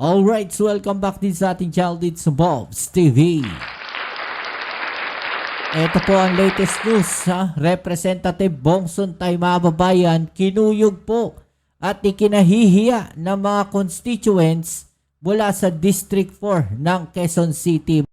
Alright, so welcome back din sa ating channel dito sa Bobs TV. Ito po ang latest news ha. Representative Bong Suntay mga babayan, kinuyog po at ikinahihiya ng mga constituents mula sa District 4 ng Quezon City.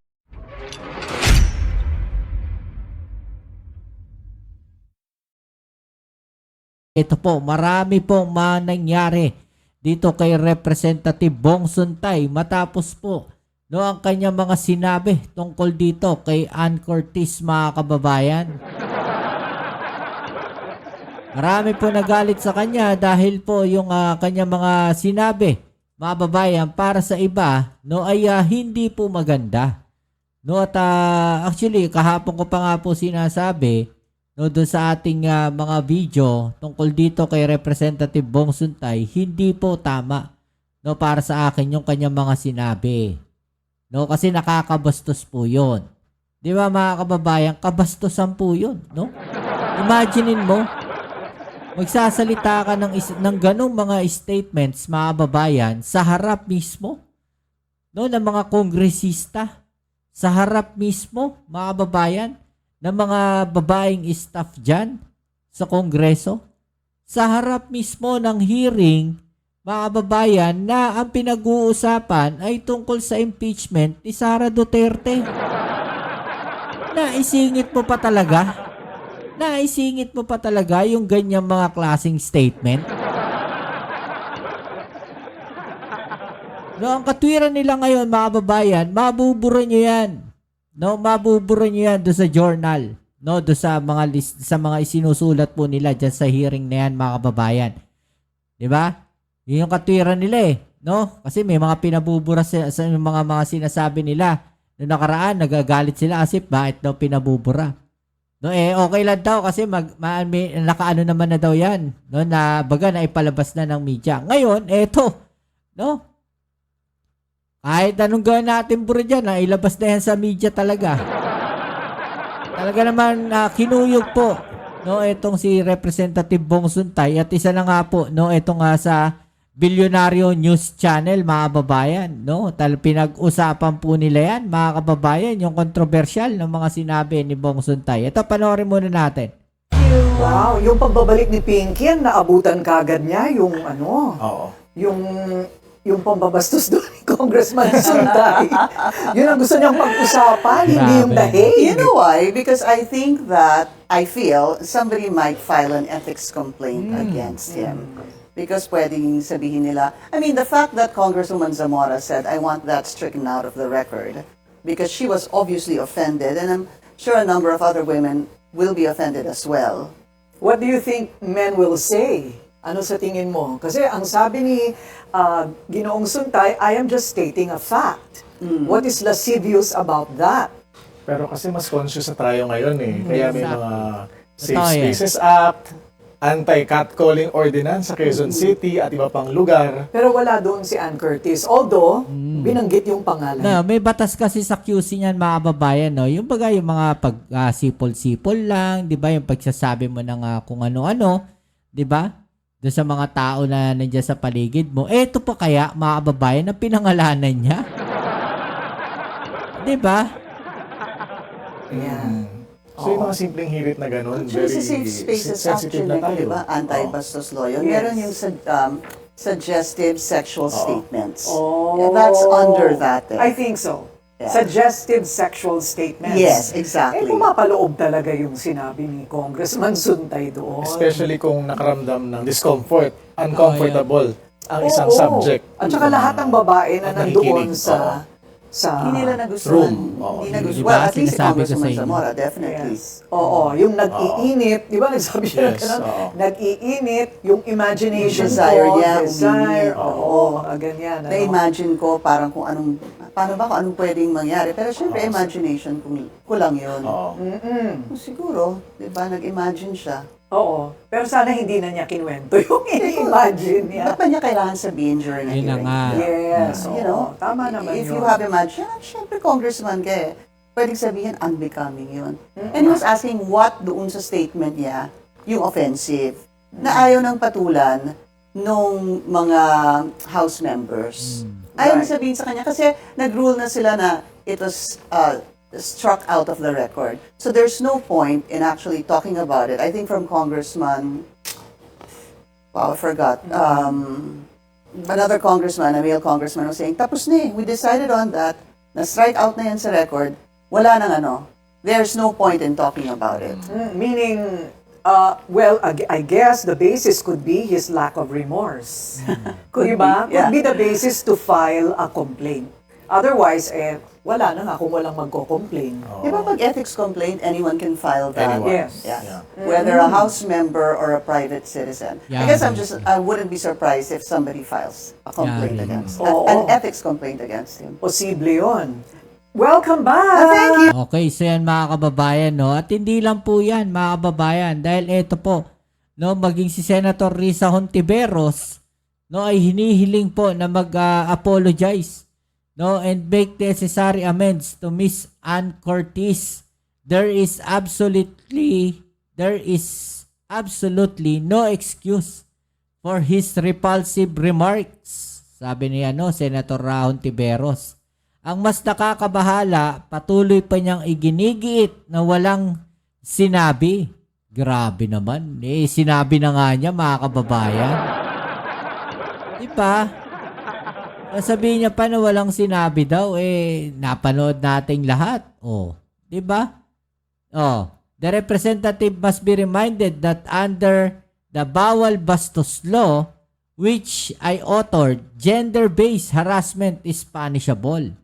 Ito po, marami pong nangyari dito kay Representative Bong Suntay matapos po ang kanyang mga sinabi tungkol dito kay Ann Curtis mga kababayan. Marami po nagalit sa kanya dahil po yung kanyang mga sinabi mga babayan para sa iba ay hindi po maganda. At actually kahapon ko pa nga po sinasabi doon sa ating mga video tungkol dito kay Representative Bong Suntay, hindi po tama para sa akin yung kanyang mga sinabi. Kasi nakakabastos po yun. Di ba mga kababayan, kabastosan po yun. Imaginein mo, magsasalita ka ng ganong mga statements mga kababayan sa harap mismo ng mga kongresista, sa harap mismo mga kababayan, ng mga babaeng staff dyan sa Kongreso, sa harap mismo ng hearing, mga kababayan, na ang pinag-uusapan ay tungkol sa impeachment ni Sara Duterte. Naisingit mo pa talaga? Naisingit mo pa talaga yung ganyang mga klaseng statement? Ang katwiran nila ngayon, mga kababayan, mabubura nyo yan. Mabubura nyo yan doon sa journal. Doon sa mga list, sa mga isinusulat po nila dyan sa hearing na yan, mga kababayan. Diba? Yun yung katwiran nila Kasi may mga pinabubura sa mga sinasabi nila. Noong nakaraan, nagagalit sila kasi bakit daw pinabubura. Okay lang daw kasi nakaano naman na daw yan. Na baga na ipalabas na ng media. Ngayon, eto. Kahit anong gawin natin bro dyan, ilabas na yan sa media talaga. Talaga naman kinuyog po itong si Representative Bong Suntay at isa na nga po itong sa Bilyonaryo News Channel mga kababayan. Pinag-usapan po nila yan mga kababayan, yung controversial ng mga sinabi ni Bong Suntay. Ito, panoorin muna natin. Wow, yung pagbabalik ni Pinky, naabutan kagad niya yung Oo. yung pambabastos doon ni Congressman Suntay. Yun ang gusto niyang pag-usapan, hindi yung dahig. You know why? Because I think that, I feel, somebody might file an ethics complaint against him. Because pwedeng sabihin nila, I mean, the fact that Congresswoman Zamora said, I want that stricken out of the record, because she was obviously offended, and I'm sure a number of other women will be offended as well. What do you think men will say? Ano sa tingin mo? Kasi ang sabi ni Ginoong Suntay, I am just stating a fact. What is lascivious about that? Pero kasi mas conscious na tayo ngayon Kaya may mga Safe Totoo yan. Spaces Act, Anti-Catcalling Ordinance sa Quezon City at iba pang lugar. Pero wala doon si Ann Curtis. Although, binanggit yung pangalan. May batas kasi sa QC niyan mga kababayan. Yung baga yung mga pag-sipol-sipol lang, di ba? Yung pagsasabi mo ng kung ano-ano, di ba? Doon sa mga tao na nandiyan sa paligid mo. Ito pa kaya, mga kababayan, na pinangalanan niya? Di ba? Ayan. So yung mga simpleng hirit na ganun, Actually, very sa Safe Spaces Act, sensitive na tayo. di ba? Anti-bastos law yun. Yes. Meron yung suggestive sexual statements. Oh. That's under that. I think so. Yeah. Suggestive sexual statements. Yes, exactly. Pumapaloob talaga yung sinabi ni Congressman Suntay doon. Especially kung nakaramdam ng discomfort, uncomfortable ang isang subject. At saka lahat ng babae na At nandoon nakikinig. Hindi nila nagustuhan. Room. Oo. Hindi nagustuhan. Diba, Well, at least si sinasabi ko sa Congresswoman inyo. Zamora, definitely. Yes. Oo, yung nag-iinit, di ba nagsabi siya Yes, ng oo. nag-iinit, yung imagination Desire ko, niya, desire, umiinit. oo, ganyan. Na-imagine ko parang kung paano anong pwedeng mangyari. Pero syempre, imagination ko lang yun. Oo. Siguro, di ba, nag-imagine siya. Oo, pero sana hindi na niya kinuwento yung i-imagine niya. Ba't ba niya kailangan sabihin during a Yun na hearing? nga. Yes, You know, tama naman if yun. you have imagination, syempre congressman ka pwedeng sabihin unbecoming yun. And he was asking what doon sa statement niya, yung offensive, na ayaw ng patulan nung mga House members. Ayaw Right. sabihin sa kanya kasi nag-rule na sila na it was struck out of the record. So there's no point in actually talking about it. I think from Congressman, wow, I forgot. Another congressman, a male congressman, was saying, tapos na we decided on that, na-strike out na yan sa record, wala nang ano. There's no point in talking about it. Meaning, well, I guess the basis could be his lack of remorse. Could diba? be, yeah. Could be the basis to file a complaint. Otherwise, wala na nga kung walang magko-complain. Di ba pag ethics complaint, anyone can file that? Anyone. Yes. Yeah. Whether a House member or a private citizen. Yeah. I guess I wouldn't be surprised if somebody files a complaint Yeah. against, Oo. an ethics complaint against him. Posible yun. Welcome back! Thank you. Okay, so yan mga kababayan, no? At hindi lang po yan mga kababayan, dahil ito po, no, maging si Senator Risa Hontiveros, no, ay hinihiling po na mag-apologize, no, and make necessary amends to Miss Ann Curtis. There is absolutely no excuse for his repulsive remarks. Sabi niya, no, Senator Hontiveros. Ang mas nakakabahala, patuloy pa niyang iginigiit na walang sinabi. Grabe naman. Sinabi na nga niya, mga kababayan. Diba? Sabihin niya pa na walang sinabi daw, napanood nating lahat. Diba? The representative must be reminded that under the Bawal Bastos Law, which I authored, gender-based harassment is punishable.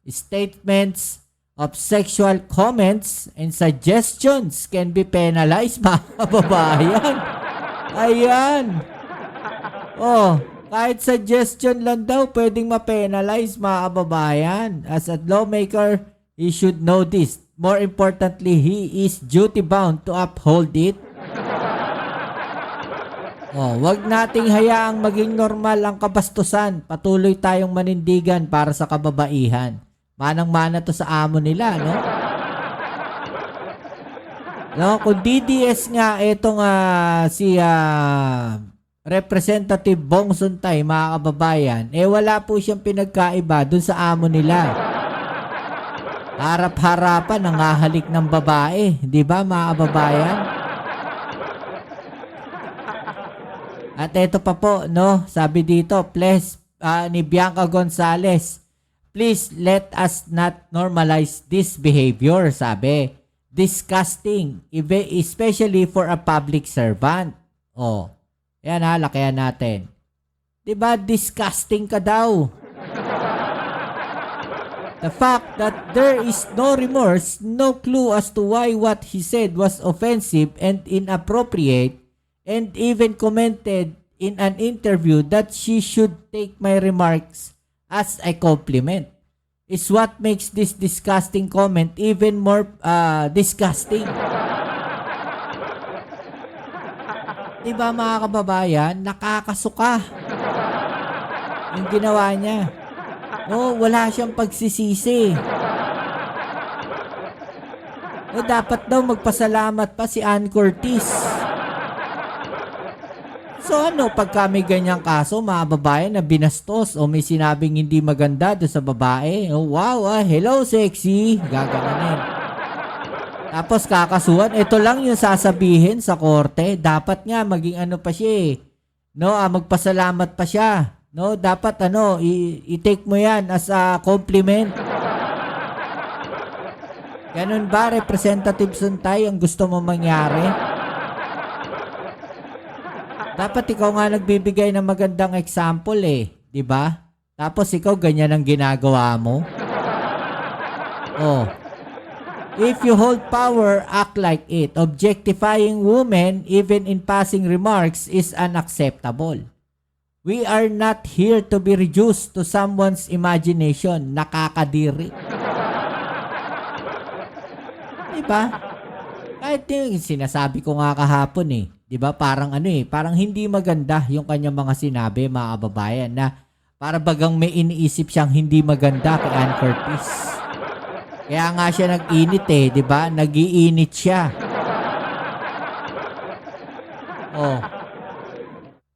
Statements of sexual comments and suggestions can be penalized, mga kababayan. Ayan. Kahit suggestion lang daw, pwedeng ma-penalize, mga kababayan. As a lawmaker, he should know this. More importantly, he is duty-bound to uphold it. Wag nating hayaang maging normal ang kabastusan. Patuloy tayong manindigan para sa kababaihan. Manang-mana to sa amo nila, no? No, kung DDS nga itong si Representative Bong Suntay, mga kababayan, wala po siyang pinagkaiba dun sa amo nila. Harap-harapan nangahalik ng babae, di ba, mga kababayan? At ito pa po, no, sabi dito, please, ni Bianca Gonzales, please let us not normalize this behavior, sabi. Disgusting, especially for a public servant. Yan lakihan natin. Diba, disgusting ka daw. The fact that there is no remorse, no clue as to why what he said was offensive and inappropriate, and even commented in an interview that she should take my remarks as a compliment, is what makes this disgusting comment even more disgusting. Diba, mga kababayan, nakakasuka yung ginawa niya. No, wala siyang pagsisisi. No, dapat daw magpasalamat pa si Ann Curtis. So pag may ganyang kaso, mga babae na binastos o may sinabing hindi maganda doon sa babae, wow, hello sexy, gagananin. Tapos kakasuhan, ito lang yung sasabihin sa korte, dapat nga maging pa siya no, magpasalamat pa siya. No, dapat i-take mo yan as a compliment. Ganun ba, Representative Suntay, ang gusto mo mangyari? Dapat ikaw nga nagbibigay ng magandang example di ba? Tapos ikaw ganyan ang ginagawa mo. If you hold power, act like it. Objectifying women even in passing remarks is unacceptable. We are not here to be reduced to someone's imagination. Nakakadiri. Diba? Kahit yung sinasabi ko nga kahapon diba? Parang parang hindi maganda yung kanyang mga sinabi, mga kababayan, na para bagang may iniisip siyang hindi maganda kay Ann Curtis. Kaya nga siya nag-init diba? Nag-iinit siya.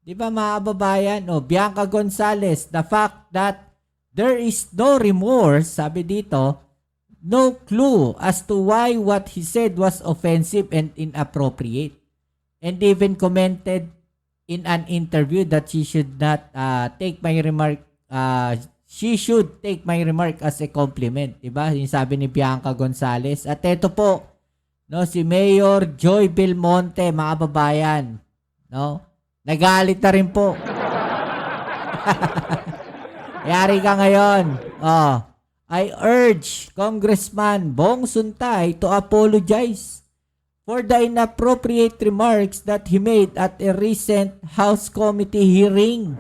Di ba mga kababayan? O, Bianca Gonzalez, the fact that there is no remorse, sabi dito, no clue as to why what he said was offensive and inappropriate. And even commented in an interview that she should not take my remark as a compliment. Diba? Yung sabi ni Bianca Gonzalez. At ito po, no, si Mayor Joy Belmonte, mga kababayan, no? Nagalit na rin po. Yari ka ngayon. Oh, I urge Congressman Bong Suntay to apologize for the inappropriate remarks that he made at a recent House Committee hearing.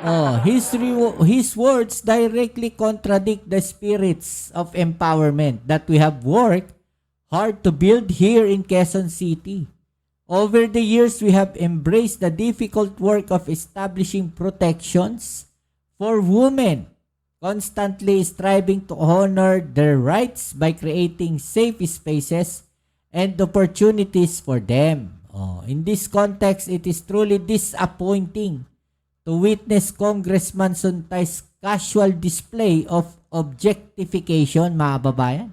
Oh, his words directly contradict the spirits of empowerment that we have worked hard to build here in Quezon City. Over the years, we have embraced the difficult work of establishing protections for women, constantly striving to honor their rights by creating safe spaces and opportunities for them. Oh, in this context, it is truly disappointing to witness Congressman Suntay's casual display of objectification, mga babayan,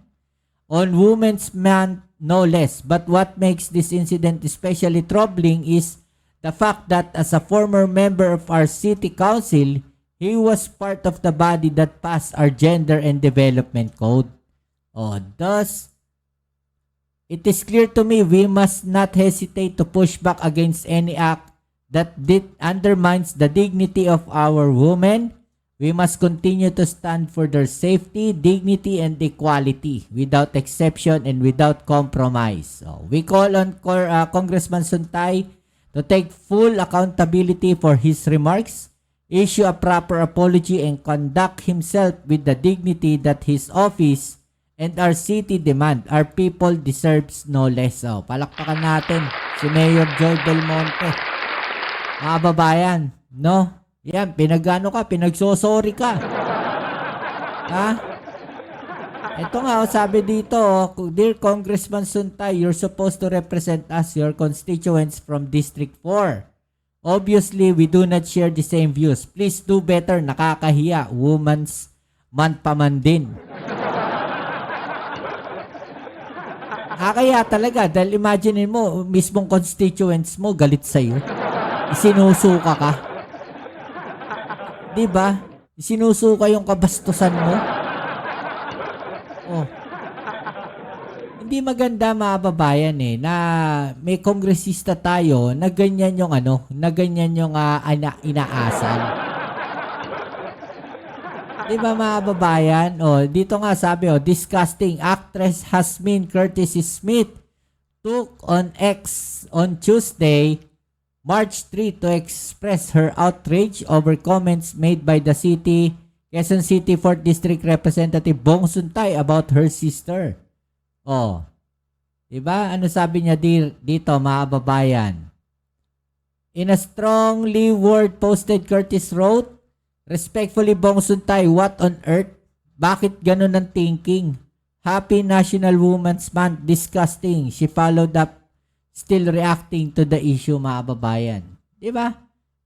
on Women's Month no less. But what makes this incident especially troubling is the fact that as a former member of our city council, he was part of the body that passed our gender and development code. Oh, thus, it is clear to me we must not hesitate to push back against any act that undermines the dignity of our women. We must continue to stand for their safety, dignity, and equality without exception and without compromise. So, we call on Congressman Suntay to take full accountability for his remarks, issue a proper apology, and conduct himself with the dignity that his office and our city demand. Our people deserves no less. So, palakpakan natin si Mayor Joy Belmonte. Mga babayan, no? Yan, pinagsosorry ka. Ha? Ito nga, sabi dito, Dear Congressman Suntay, you're supposed to represent us, your constituents from District 4. Obviously, we do not share the same views. Please do better, nakakahiya. Women's Month pa man din. Kaya talaga, dahil imagine mo, mismong constituents mo, galit sa'yo. Isinusuka ka. Diba? Sinusuka yung kabastusan mo. Oh. Hindi maganda, mga babayan, na may kongresista tayo na ganyan yung inaasal. Diba, mga babayan? Oh, dito nga sabi, disgusting. Actress Hasmin Curtis Smith took on X on Tuesday, March 3 to express her outrage over comments made by the Quezon City 4th District Representative Bong Suntay about her sister. Oh. Diba? Ano sabi niya dito, mga babayan? In a strongly word posted, Curtis wrote, respectfully, Bong Suntay, what on earth? Bakit ganun ang thinking? Happy National Women's Month. Disgusting. She followed up, still reacting to the issue, mga babayan. Diba?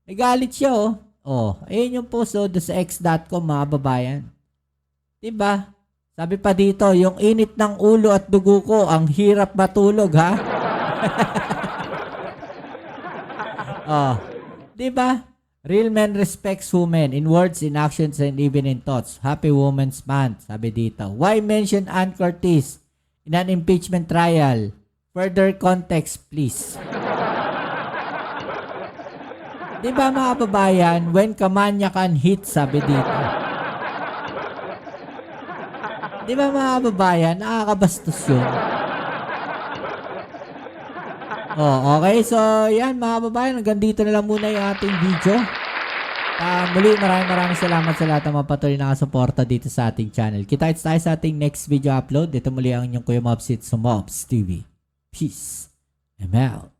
Nagalit siya, oh. Oh, ayun yung post, sa x.com, mga babayan. Diba? Sabi pa dito, yung init ng ulo at dugo ko, ang hirap matulog, ha? Oh, diba? Real men respects women in words, in actions, and even in thoughts. Happy Women's Month, sabi dito. Why mention Ann Curtis in an impeachment trial? Further context, please. Diba, mga babayan, when kamanya can hit, sabi dito. Diba, mga babayan, nakakabastos yun. Oh, okay, so yan, mga babayan, hanggang dito na lang muna yung ating video. Muli, maraming salamat sa lahat ng mga patuloy na nakasuporta dito sa ating channel. Kita-kits tayo sa ating next video upload. Dito muli ang inyong Kuya Mobs, it's Mobs TV. Peace. I'm out.